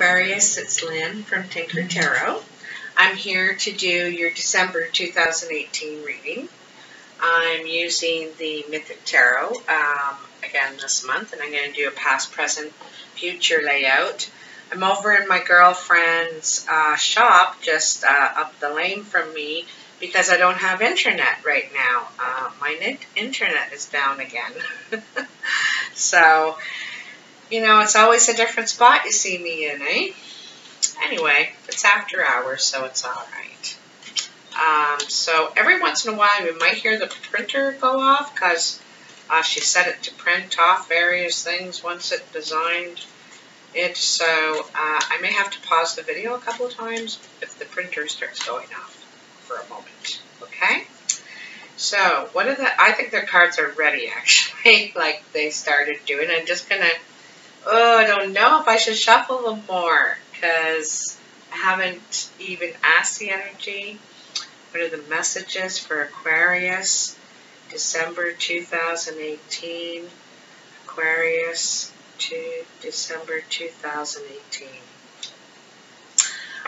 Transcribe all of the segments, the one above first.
Aquarius, it's Lynn from Tink Tarot. I'm here to do your December 2018 reading. I'm using the Mythic Tarot again this month, and I'm going to do a past, present, future layout. I'm over in my girlfriend's shop just up the lane from me because I don't have internet right now. My internet is down again. So, you know, it's always a different spot you see me in, eh? Anyway, it's after hours, so it's all right. So every once in a while, we might hear the printer go off because she set it to print off various things once it designed it. So I may have to pause the video a couple of times if the printer starts going off for a moment. Okay? So what are I think their cards are ready, actually, like they started doing. I'm just going to, I don't know if I should shuffle them more because I haven't even asked the energy. What are the messages for Aquarius, December 2018, Aquarius to December 2018.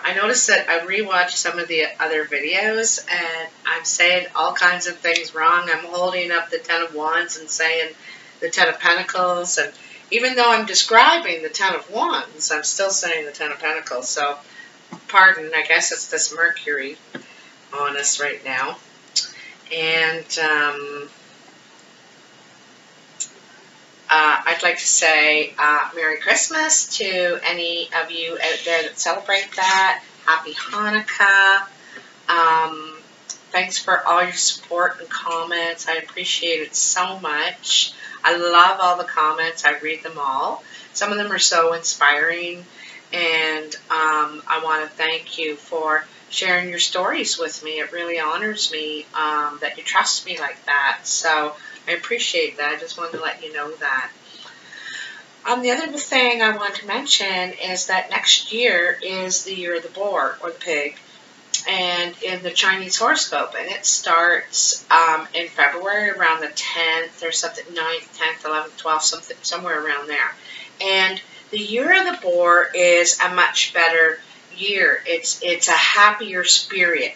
I noticed that I rewatched some of the other videos and I'm saying all kinds of things wrong. I'm holding up the Ten of Wands and saying the Ten of Pentacles, and even though I'm describing the Ten of Wands, I'm still saying the Ten of Pentacles. So, pardon, I guess it's this Mercury on us right now. And I'd like to say Merry Christmas to any of you out there that celebrate that. Happy Hanukkah. Thanks for all your support and comments. I appreciate it so much. I love all the comments. I read them all. Some of them are so inspiring. And I want to thank you for sharing your stories with me. It really honors me that you trust me like that. So I appreciate that. I just wanted to let you know that. The other thing I want to mention is that next year is the year of the boar, or the pig, and in the Chinese horoscope, and it starts in February around the 10th or something, 9th, 10th, 11th, 12th, somewhere around there. And the year of the boar is a much better year. It's a happier spirit,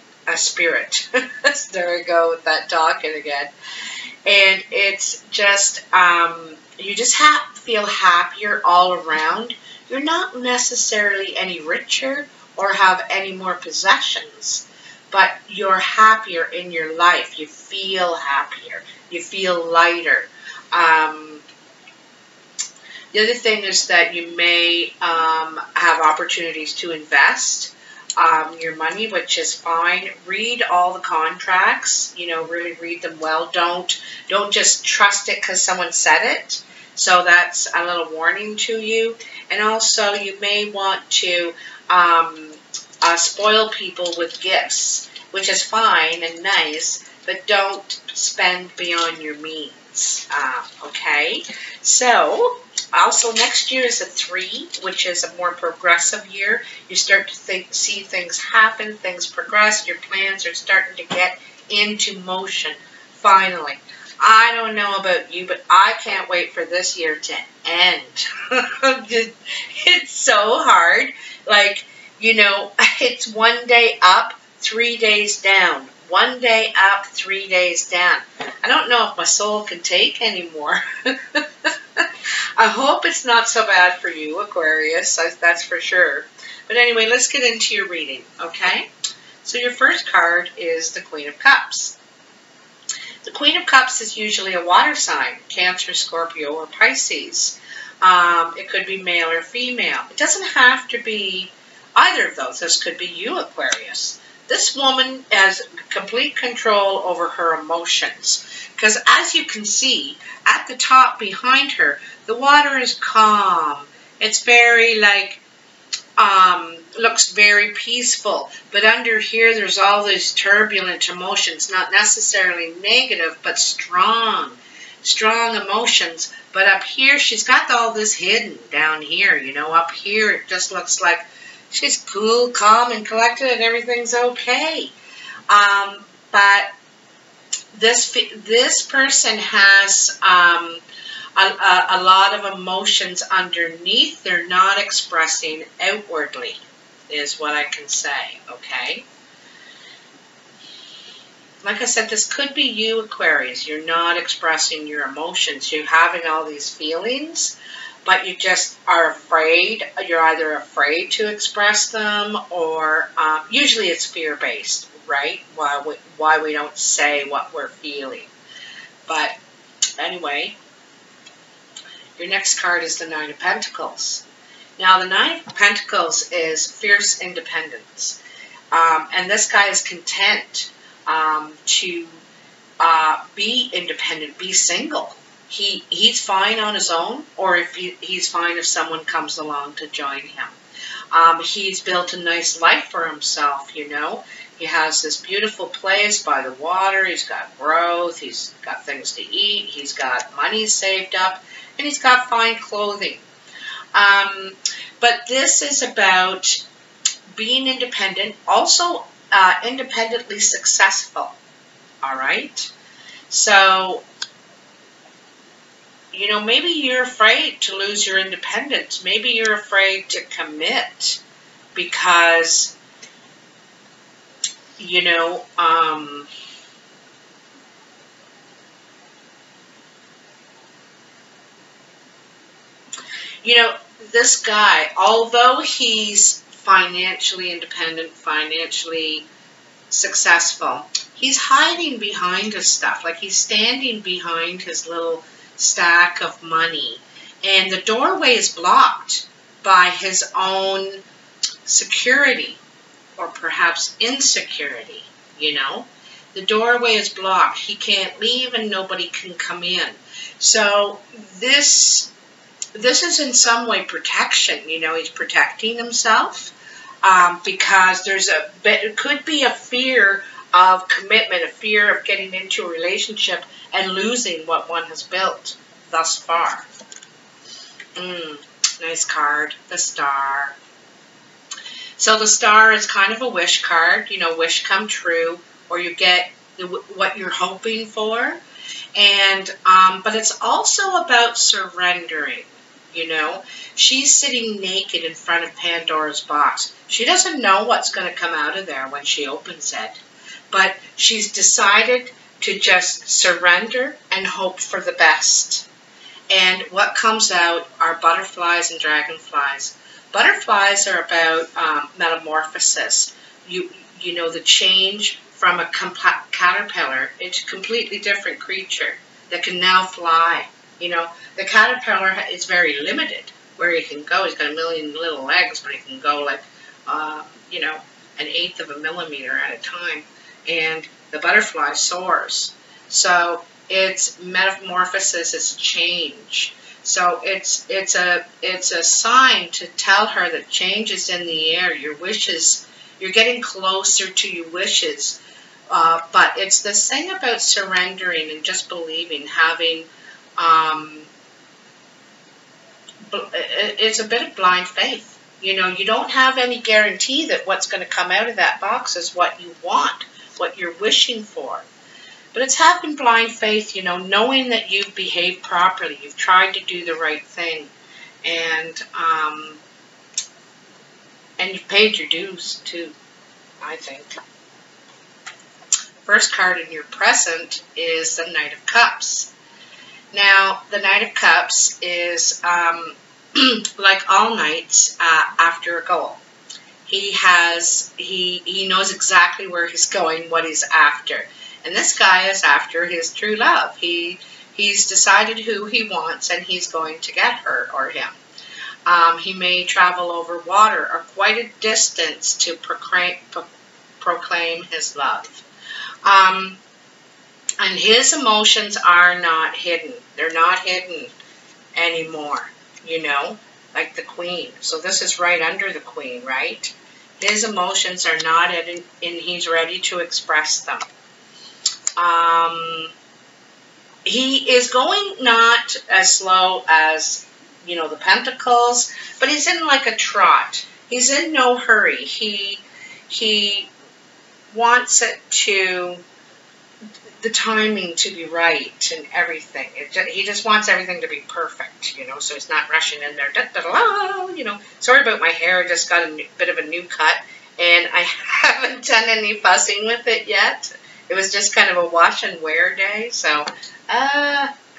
There we go with that talking again. And it's just, you just feel happier all around. You're not necessarily any richer or have any more possessions, but you're happier in your life. You feel happier. You feel lighter. The other thing is that you may have opportunities to invest your money, which is fine. Read all the contracts, you know, really read them well. Don't just trust it because someone said it. So that's a little warning to you. And also you may want to spoil people with gifts, which is fine and nice, but don't spend beyond your means. Okay? So also, next year is a 3, which is a more progressive year. You start to see things happen, things progress. Your plans are starting to get into motion, finally. I don't know about you, but I can't wait for this year to end. It's so hard. Like, you know, it's 1 day up, 3 days down. 1 day up, 3 days down. I don't know if my soul can take anymore. I hope it's not so bad for you, Aquarius, that's for sure. But anyway, let's get into your reading, okay? So your first card is the Queen of Cups. The Queen of Cups is usually a water sign, Cancer, Scorpio, or Pisces. It could be male or female. It doesn't have to be either of those. This could be you, Aquarius. This woman has complete control over her emotions. Because as you can see, at the top behind her, the water is calm. It's very, like, looks very peaceful. But under here, there's all these turbulent emotions. Not necessarily negative, but strong. Strong emotions. But up here, she's got all this hidden down here. You know, up here, it just looks like she's cool, calm, and collected, and everything's okay. But this person has a lot of emotions underneath. They're not expressing outwardly, is what I can say, okay? Like I said, this could be you, Aquarius. You're not expressing your emotions. You're having all these feelings, but you just are afraid. You're either afraid to express them, or usually it's fear-based, right? Why we don't say what we're feeling. But anyway, your next card is the Nine of Pentacles. Now, the Nine of Pentacles is fierce independence. And this guy is content to be independent, be single. He's fine on his own, or if he's fine if someone comes along to join him. He's built a nice life for himself, you know. He has this beautiful place by the water. He's got growth. He's got things to eat. He's got money saved up. And he's got fine clothing. But this is about being independent, also independently successful. All right? So, you know, maybe you're afraid to lose your independence. Maybe you're afraid to commit because, you know, this guy, although he's financially independent, financially successful, he's hiding behind his stuff. Like, he's standing behind his little stack of money, and the doorway is blocked by his own security, or perhaps insecurity, you know. The doorway is blocked. He can't leave and nobody can come in. So this is in some way protection, you know. He's protecting himself because it could be a fear of commitment, a fear of getting into a relationship and losing what one has built thus far. Nice card, the Star. So the Star is kind of a wish card, you know, wish come true, or you get what you're hoping for. And but it's also about surrendering, you know. She's sitting naked in front of Pandora's box. She doesn't know what's going to come out of there when she opens it. But she's decided to just surrender and hope for the best. And what comes out are butterflies and dragonflies. Butterflies are about metamorphosis. You know, the change from a caterpillar into a completely different creature that can now fly. You know, the caterpillar is very limited where he can go. He's got a million little legs, but he can go like, you know, 1/8 of a millimeter at a time. And the butterfly soars. So it's metamorphosis, it's change. So it's a sign to tell her that change is in the air. Your wishes, you're getting closer to your wishes. But it's this thing about surrendering and just believing, having, it's a bit of blind faith. You know, you don't have any guarantee that what's going to come out of that box is what you want, what you're wishing for. But it's having blind faith, you know, knowing that you've behaved properly, you've tried to do the right thing, and you've paid your dues too, I think. First card in your present is the Knight of Cups. Now, the Knight of Cups is, like all knights, after a goal. He knows exactly where he's going, what he's after. And this guy is after his true love. He's decided who he wants, and he's going to get her or him. He may travel over water or quite a distance to proclaim his love. And his emotions are not hidden. They're not hidden anymore, you know, like the Queen. So this is right under the Queen, right? His emotions are not hidden, and he's ready to express them. He is going not as slow as, you know, the Pentacles, but he's in like a trot. He's in no hurry. He wants it to, the timing to be right and everything. He just wants everything to be perfect, you know, so he's not rushing in there, you know. Sorry about my hair, I just got a bit of a new cut, and I haven't done any fussing with it yet. It was just kind of a wash and wear day, so,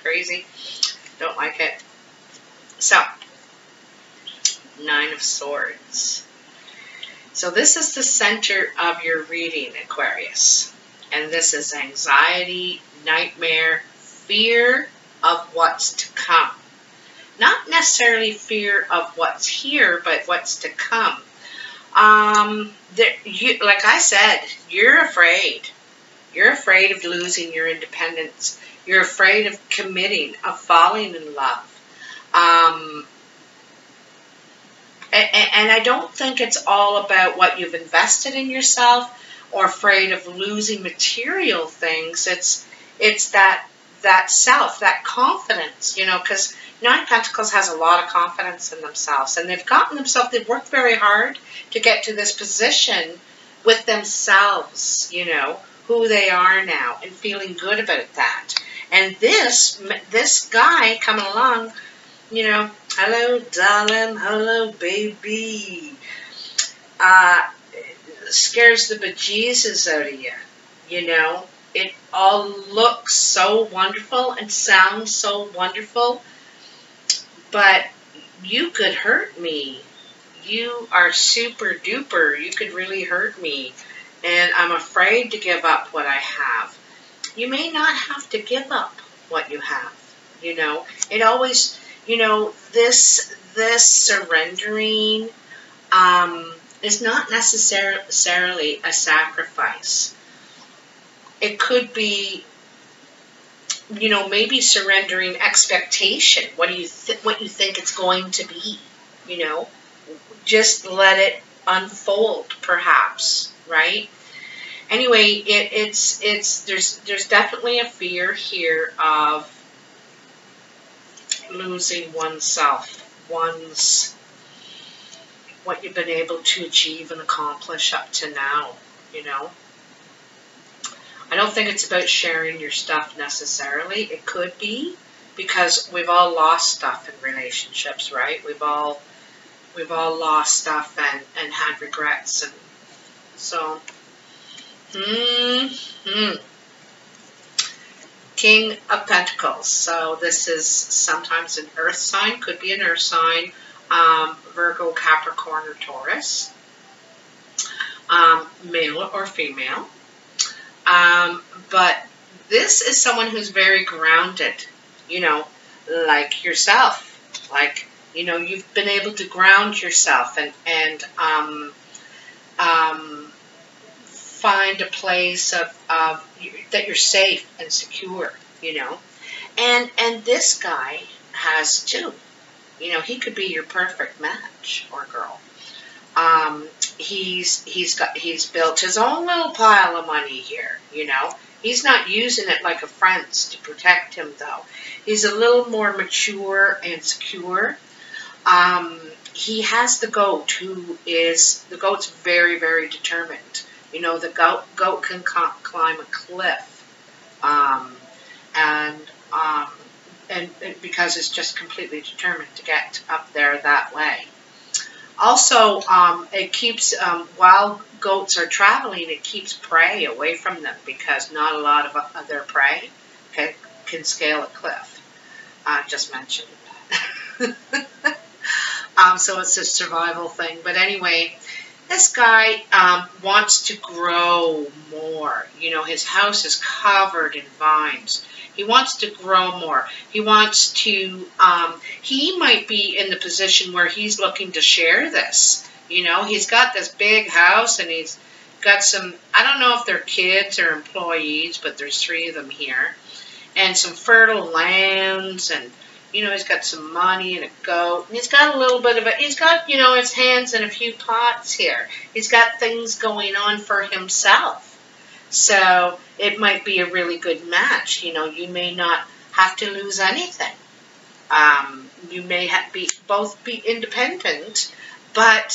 crazy. Don't like it. So, 9 of Swords. So this is the center of your reading, Aquarius. And this is anxiety, nightmare, fear of what's to come. Not necessarily fear of what's here, but what's to come. Like I said, you're afraid. You're afraid of losing your independence. You're afraid of committing, of falling in love. And I don't think it's all about what you've invested in yourself or afraid of losing material things. It's that self, that confidence, you know, because 9 of Pentacles has a lot of confidence in themselves, and they've worked very hard to get to this position with themselves, you know, who they are now, and feeling good about that. And this guy coming along, you know, hello, darling, hello, baby, scares the bejesus out of you, you know. It all looks so wonderful and sounds so wonderful, but you could hurt me. You are super duper. You could really hurt me, and I'm afraid to give up what I have. You may not have to give up what you have, you know. It always, you know, this surrendering is not necessarily a sacrifice. It could be, you know, maybe surrendering expectation. What you think it's going to be, you know. Just let it unfold, perhaps, right? Anyway, there's definitely a fear here of losing oneself, what you've been able to achieve and accomplish up to now, you know. I don't think it's about sharing your stuff necessarily. It could be, because we've all lost stuff in relationships, right? We've all lost stuff and had regrets, and so King of Pentacles. So this is sometimes an earth sign, could be an earth sign, Virgo, Capricorn, or Taurus, male or female. But this is someone who's very grounded, you know, like yourself. Like, you know, you've been able to ground yourself and find a place of that you're safe and secure, you know. And this guy has too. You know, he could be your perfect match or girl. He's built his own little pile of money here, you know. He's not using it like a friend's to protect him, though. He's a little more mature and secure. He has the goat, the goat's very, very determined. You know, the goat can climb a cliff, and because it's just completely determined to get up there that way. Also, it keeps, while goats are traveling, it keeps prey away from them, because not a lot of other prey can scale a cliff. Just mentioned. So it's a survival thing. But anyway, this guy wants to grow more. You know, his house is covered in vines. He wants to grow more. He wants to, he might be in the position where he's looking to share this. You know, he's got this big house, and he's got some, I don't know if they're kids or employees, but there's 3 of them here. And some fertile lands, and, you know, he's got some money and a goat. And he's got a little bit of he's got, you know, his hands in a few pots here. He's got things going on for himself. So it might be a really good match. You know, you may not have to lose anything. You may both be independent, but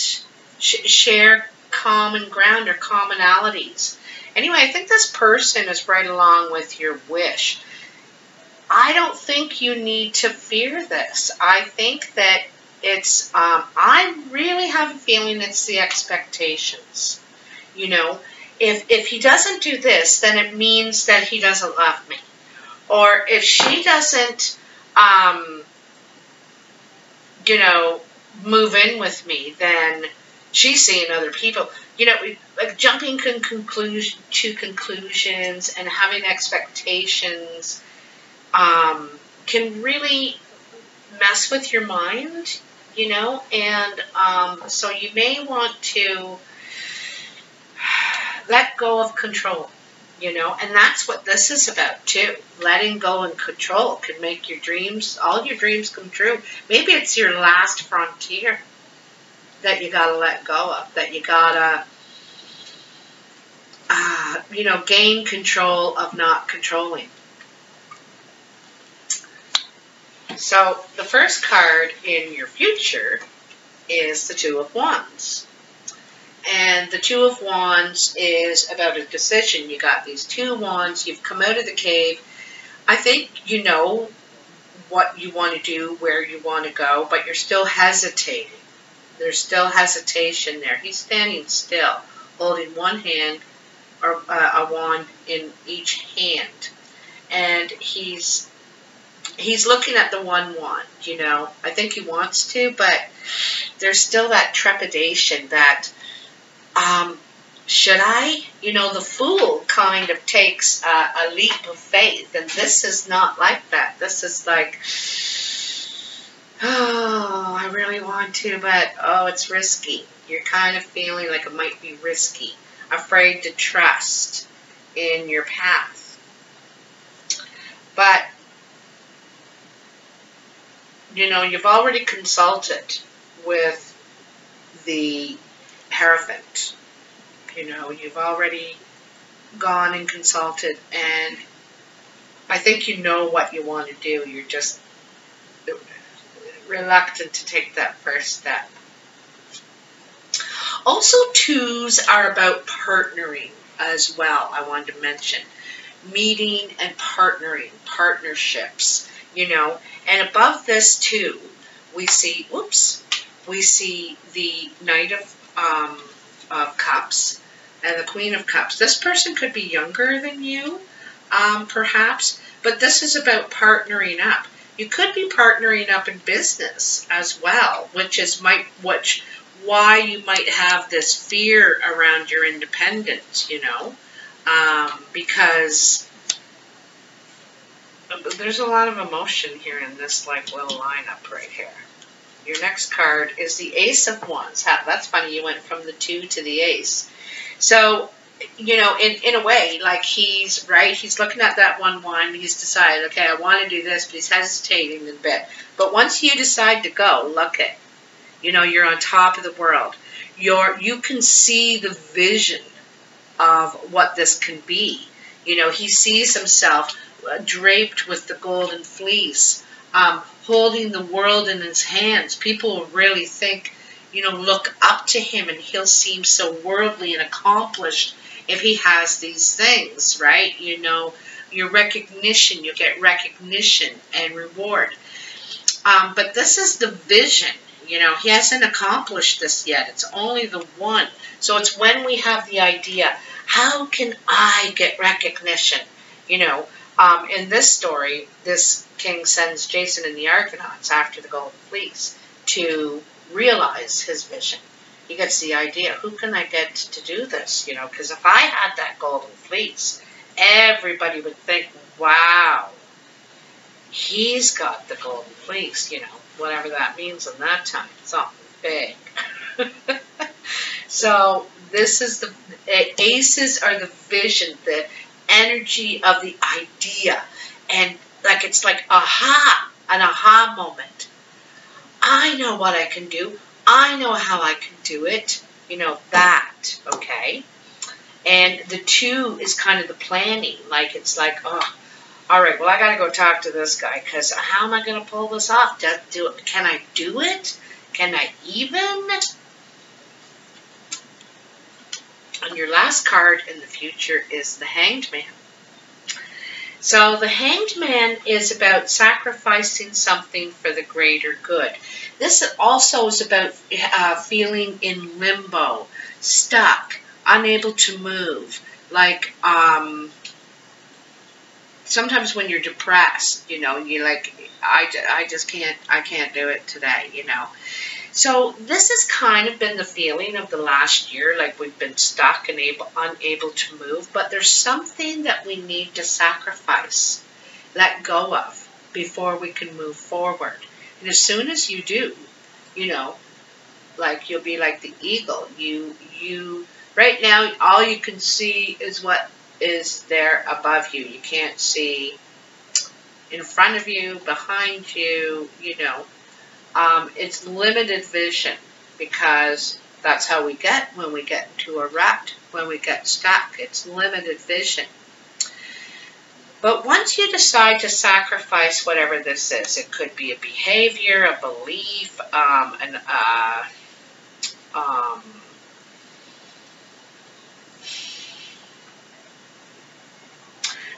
share common ground or commonalities. Anyway, I think this person is right along with your wish. I don't think you need to fear this. I think that it's, I really have a feeling it's the expectations. You know, if he doesn't do this, then it means that he doesn't love me. Or if she doesn't, you know, move in with me, then she's seeing other people. You know, like jumping to conclusions and having expectations can really mess with your mind, you know, and so you may want to let go of control, you know, and that's what this is about too. Letting go and control can make your dreams, all your dreams come true. Maybe it's your last frontier that you gotta let go of, that you gotta, you know, gain control of not controlling. So the first card in your future is the Two of Wands. And the Two of Wands is about a decision. You got these two wands. You've come out of the cave. I think you know what you want to do, where you want to go, but you're still hesitating. There's still hesitation there. He's standing still, holding one hand, or a wand in each hand. And he's looking at the one wand, you know. I think he wants to, but there's still that trepidation that, should I? You know, the Fool kind of takes a leap of faith, and this is not like that. This is like, oh, I really want to, but, oh, it's risky. You're kind of feeling like it might be risky, afraid to trust in your path. But, you know, you've already consulted with the Hierophant. You know, you've already gone and consulted, and I think you know what you want to do. You're just reluctant to take that first step. Also, twos are about partnering as well, I wanted to mention. Meeting and partnering, partnerships, you know. And above this, too, we see, we see the Knight of Cups and the Queen of Cups. This person could be younger than you, perhaps, but this is about partnering up. You could be partnering up in business as well, which is why you might have this fear around your independence, you know, because there's a lot of emotion here in this like little lineup right here. Your next card is the Ace of Wands. That's funny, you went from the 2 to the Ace. So, you know, in a way, like he's looking at that one wand, he's decided, okay, I want to do this, but he's hesitating a bit. But once you decide to go, look it. You know, you're on top of the world. You can see the vision of what this can be. You know, he sees himself draped with the golden fleece, holding the world in his hands. People will really think, you know, look up to him, and he'll seem so worldly and accomplished if he has these things, right? You know, your recognition, you get recognition and reward. But this is the vision. You know, he hasn't accomplished this yet. It's only the one. So it's when we have the idea, how can I get recognition? You know, in this story, this king sends Jason and the Argonauts after the Golden Fleece to realize his vision. He gets the idea, who can I get to do this? You know, because if I had that Golden Fleece, everybody would think, wow, he's got the Golden Fleece, you know, whatever that means in that time. Something big. So this is the aces are the vision, the energy of the idea, and like it's like an aha moment. I know what I can do. I know how I can do it. You know, that, okay? And the 2 is kind of the planning. Like, it's like, oh, all right, well, I got to go talk to this guy, because how am I going to pull this off? Can I do it? Can I even? And your last card in the future is the Hanged Man. So the Hanged Man is about sacrificing something for the greater good. This also is about feeling in limbo, stuck, unable to move. Like sometimes when you're depressed, you know, you're like, I can't do it today, you know. So this has kind of been the feeling of the last year, like we've been stuck and unable to move, but there's something that we need to sacrifice, let go of, before we can move forward. And as soon as you do, you know, like you'll be like the eagle. You right now, all you can see is what is there above you. You can't see in front of you, behind you, you know. It's limited vision, because that's how we get when we get into a rut, when we get stuck. It's limited vision. But once you decide to sacrifice whatever this is, it could be a behavior, a belief,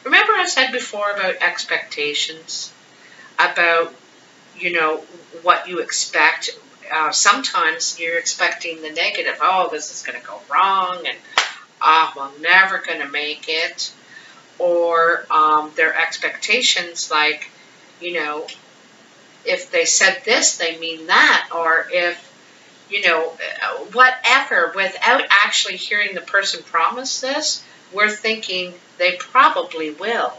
remember I said before about expectations, about, you know, what you expect. Sometimes you're expecting the negative. Oh, this is going to go wrong, and we're never going to make it. Or their expectations, like, you know, if they said this, they mean that. Or if, you know, whatever, without actually hearing the person promise this, we're thinking they probably will.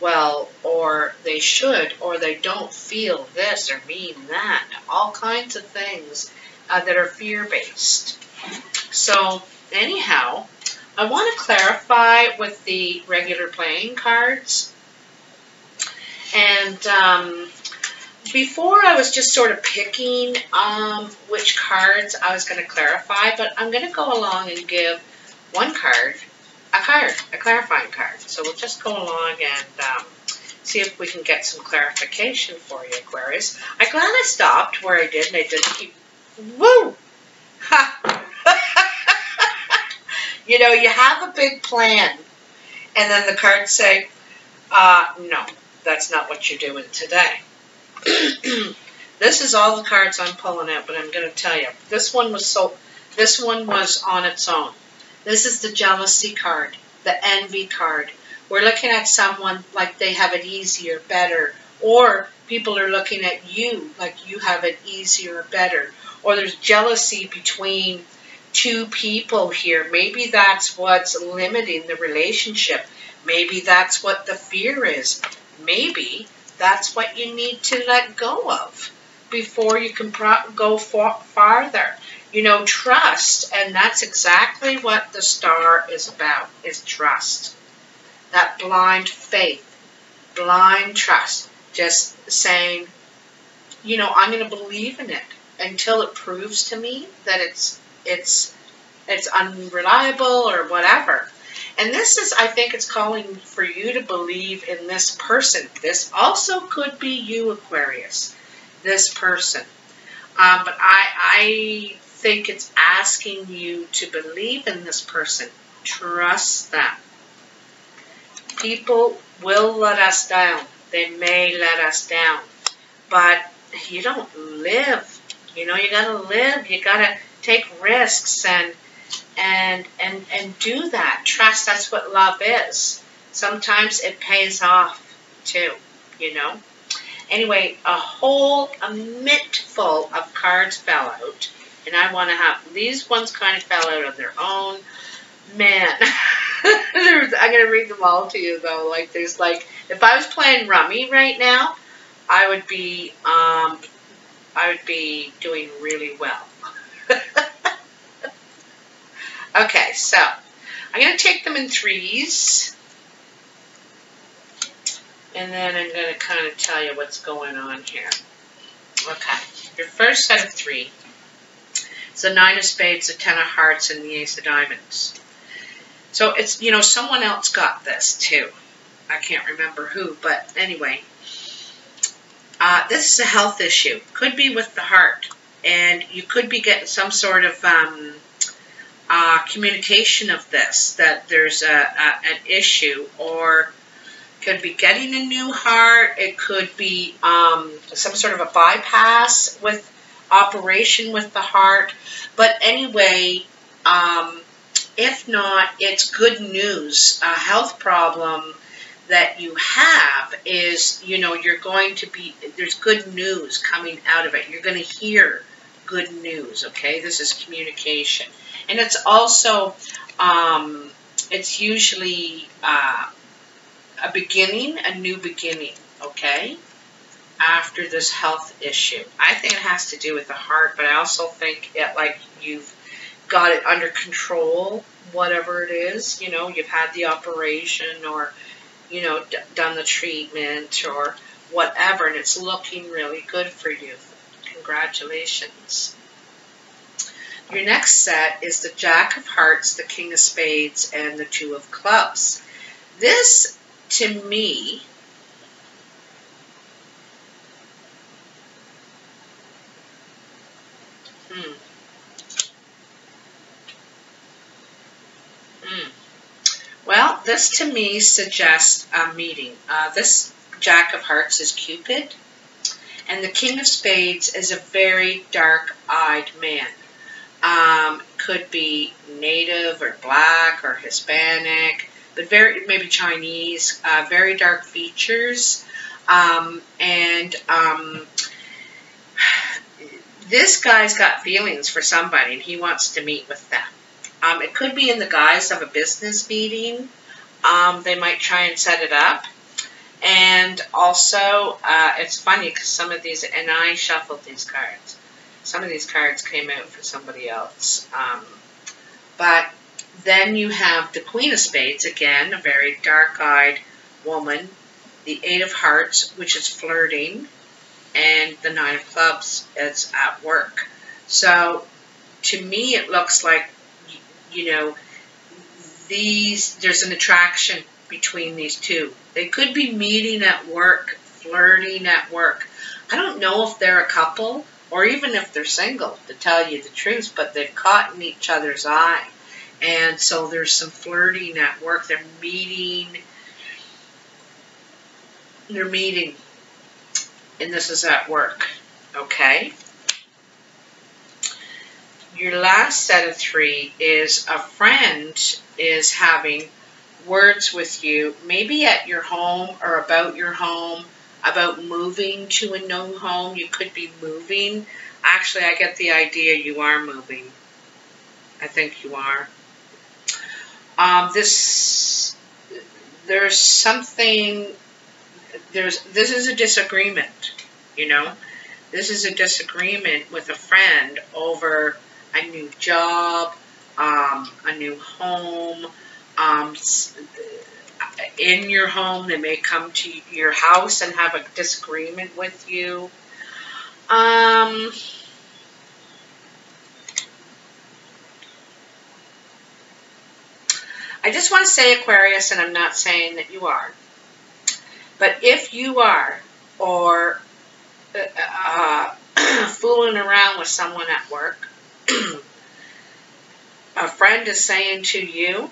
Well, or they should, or they don't feel this or mean that. All kinds of things that are fear-based. So, anyhow, I want to clarify with the regular playing cards. And before I was just sort of picking which cards I was going to clarify, but I'm going to go along and give one card, a clarifying card. So we'll just go along and see if we can get some clarification for you, Aquarius. I'm glad I stopped where I did, and I didn't keep, woo! Ha! You know, you have a big plan, and then the cards say, no, that's not what you're doing today. This is all the cards I'm pulling out, but I'm going to tell you, this one was on its own. This is the jealousy card, the envy card. We're looking at someone like they have it easier, better, or people are looking at you like you have it easier, better, or there's jealousy between two people here. Maybe that's what's limiting the relationship. Maybe that's what the fear is. Maybe that's what you need to let go of before you can go farther. You know, trust, and that's exactly what the star is about, is trust. That blind faith, blind trust. Just saying, you know, I'm going to believe in it until it proves to me that it's unreliable or whatever. And this is, I think it's calling for you to believe in this person. This also could be you, Aquarius, this person. But I think it's asking you to believe in this person. Trust them. People will let us down. They may let us down. But you don't live. You know, you gotta live. You gotta take risks and do that. Trust, that's what love is. Sometimes it pays off too, you know. Anyway, a mint full of cards fell out. And I want to have, these ones kind of fell out on their own. Man, I'm going to read them all to you though. Like, there's like, if I was playing rummy right now, I would be doing really well. Okay, so I'm going to take them in threes. And then I'm going to kind of tell you what's going on here. Okay, your first set of three. It's the Nine of Spades, the Ten of Hearts, and the Ace of Diamonds. So it's, you know, someone else got this too. I can't remember who, but anyway. This is a health issue. Could be with the heart. And you could be getting some sort of communication of this, that there's an issue, or could be getting a new heart. It could be some sort of a bypass with operation with the heart. But anyway, if not, it's good news. A health problem that you have is, you know, you're going to be, there's good news coming out of it. You're going to hear good news, okay? This is communication. And it's also, it's usually a beginning, a new beginning, okay? After this health issue. I think it has to do with the heart, but I also think it, like, you've got it under control, whatever it is. You know, you've had the operation, or, you know, done the treatment or whatever, and it's looking really good for you. Congratulations. Your next set is the Jack of Hearts, the King of Spades, and the Two of Clubs. This, to me, well, this to me suggests a meeting. This Jack of Hearts is Cupid, and the King of Spades is a very dark-eyed man. Could be native or black or Hispanic, but very, maybe Chinese, very dark features. This guy's got feelings for somebody, and he wants to meet with them. It could be in the guise of a business meeting. They might try and set it up. And also, it's funny because some of these, and I shuffled these cards. Some of these cards came out for somebody else. But then you have the Queen of Spades, again, a very dark-eyed woman. The Eight of Hearts, which is flirting. And the Nine of Clubs is at work. So, to me, it looks like, you know, there's an attraction between these two. They could be meeting at work, flirting at work. I don't know if they're a couple, or even if they're single, to tell you the truth, but they've caught in each other's eye. And so there's some flirting at work. They're meeting, and this is at work, okay? Your last set of three is a friend is having words with you, maybe at your home or about your home, about moving to a new home. You could be moving. Actually, I get the idea you are moving. I think you are. This is a disagreement, you know. This is a disagreement with a friend over a new job, a new home. In your home, they may come to your house and have a disagreement with you. I just want to say, Aquarius, and I'm not saying that you are, but if you are, or fooling around with someone at work, a friend is saying to you,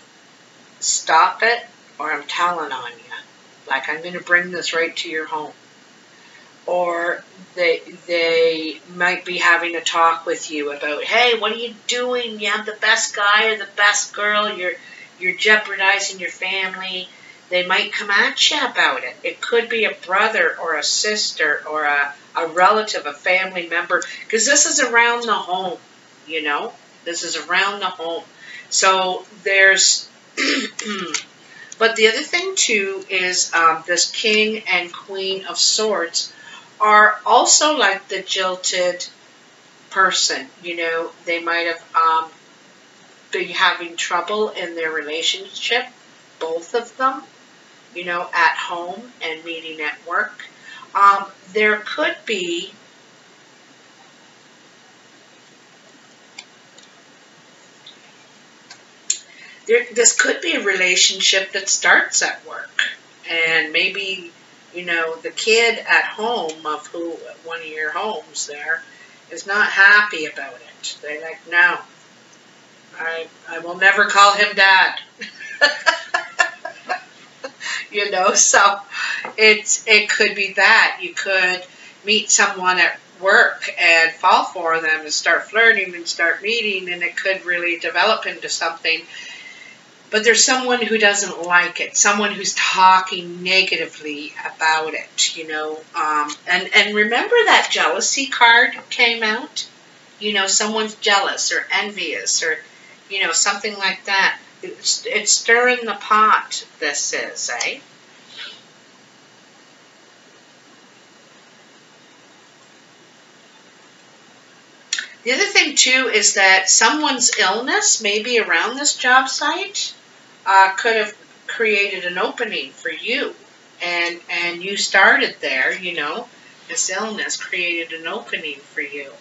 stop it, or I'm telling on you. Like, I'm going to bring this right to your home. Or they might be having a talk with you about, hey, what are you doing? You have the best guy or the best girl. You're jeopardizing your family. They might come at you about it. It could be a brother or a sister or a relative, a family member, because this is around the home, you know. This is around the home. So there's, but the other thing too is this King and Queen of Swords are also like the jilted person. You know, they might have been having trouble in their relationship, both of them, you know, at home and meeting at work. There could be this could be a relationship that starts at work, and maybe, you know, the kid at home of one of your homes there is not happy about it. They're like, no, I will never call him dad. You know, so it could be that. You could meet someone at work and fall for them and start flirting and start meeting, and it could really develop into something. But there's someone who doesn't like it, someone who's talking negatively about it, you know. And remember that jealousy card came out? You know, someone's jealous or envious or, you know, something like that. It's stirring the pot, this is, eh? The other thing, too, is that someone's illness, maybe around this job site, could have created an opening for you. And you started there, you know. This illness created an opening for you.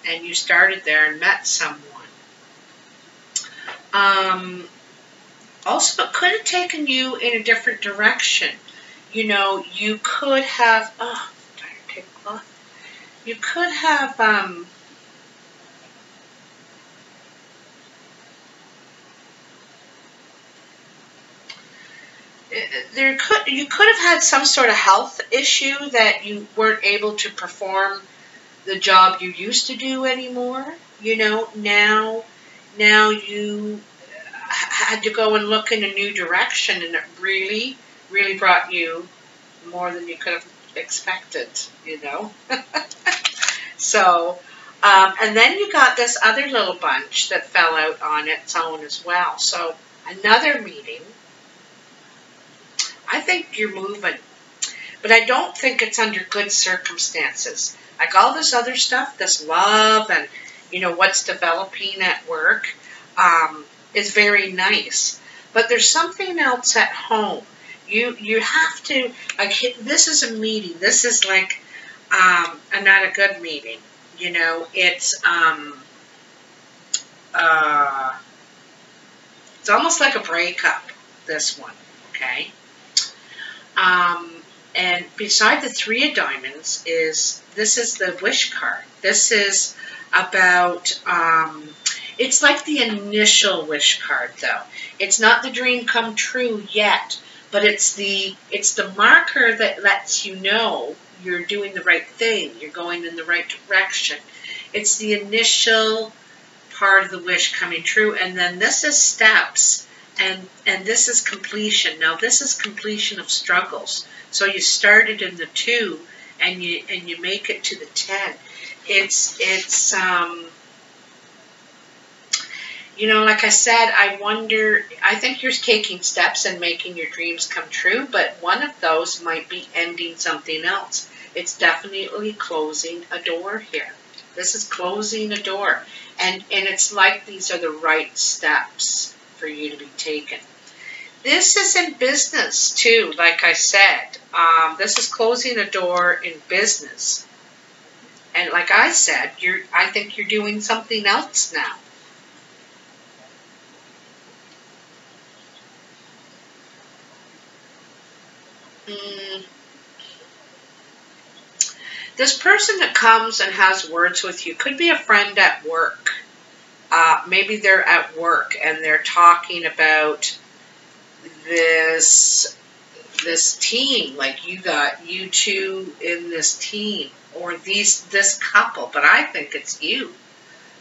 And you started there and met someone. Also, it could have taken you in a different direction. You know, you could have, you could have, you could have had some sort of health issue that you weren't able to perform the job you used to do anymore. You know, now you had to go and look in a new direction, and it really, really brought you more than you could have expected, you know. So, and then you got this other little bunch that fell out on its own as well. So, another meeting. I think you're moving, but I don't think it's under good circumstances. Like all this other stuff, this love and, you know, what's developing at work, is very nice. But there's something else at home. You have to, like, this is a meeting. This is like not a good meeting. You know, it's almost like a breakup, this one, okay? And beside the 3 of diamonds this is the wish card. This is about, it's like the initial wish card though. It's not the dream come true yet, but it's the marker that lets you know you're doing the right thing, you're going in the right direction. It's the initial part of the wish coming true, and then this is steps. And this is completion. Now this is completion of struggles. So you started in the 2 and you make it to the 10. It's you know, like I said, I think you're taking steps and making your dreams come true, but one of those might be ending something else. It's definitely closing a door here. This is closing a door. And it's like these are the right steps for you to be taken. This is in business too, like I said. This is closing a door in business. And like I said, I think you're doing something else now. This person that comes and has words with you could be a friend at work. Maybe they're at work and they're talking about this team, like you two in this team, or this couple, but I think it's you.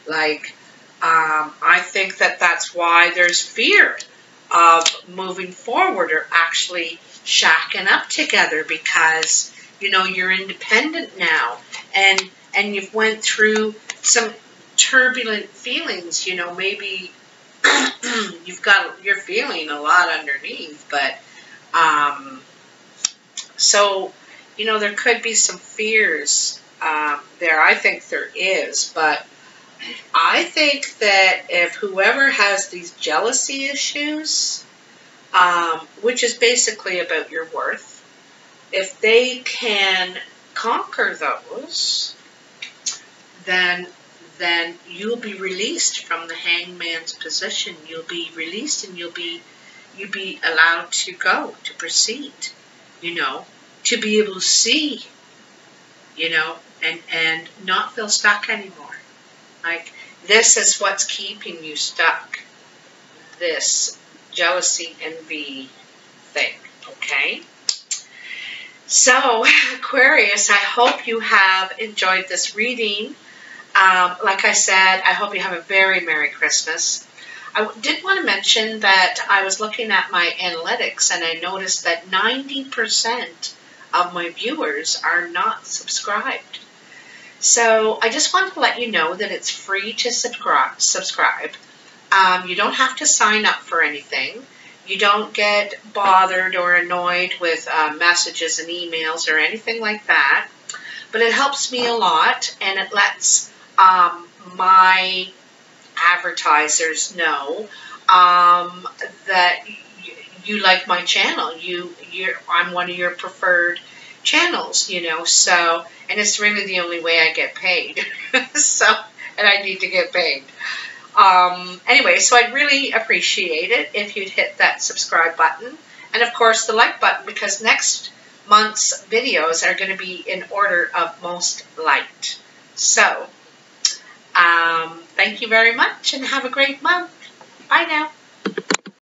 Like, I think that's why there's fear of moving forward or actually shacking up together, because, you know, you're independent now, and you've went through some turbulent feelings, you know, maybe you're feeling a lot underneath, but so, you know, there could be some fears there. I think there is, but I think that if whoever has these jealousy issues, which is basically about your worth, if they can conquer those, then you'll be released from the hangman's position. You'll be released, and you'll be allowed to go, to proceed, you know, to be able to see, you know, and not feel stuck anymore. Like, This is what's keeping you stuck. This jealousy, envy thing, okay? So, Aquarius, I hope you have enjoyed this reading. Like I said, I hope you have a very Merry Christmas. I did want to mention that I was looking at my analytics and I noticed that 90% of my viewers are not subscribed. So I just wanted to let you know that it's free to subscribe. You don't have to sign up for anything. You don't get bothered or annoyed with messages and emails or anything like that. But it helps me a lot, and it lets my advertisers know that you like my channel. I'm one of your preferred channels, you know. So, and it's really the only way I get paid. So, and I need to get paid. Anyway, so I'd really appreciate it if you'd hit that subscribe button. And of course the like button, because next month's videos are going to be in order of most liked. So, thank you very much and have a great month. Bye now.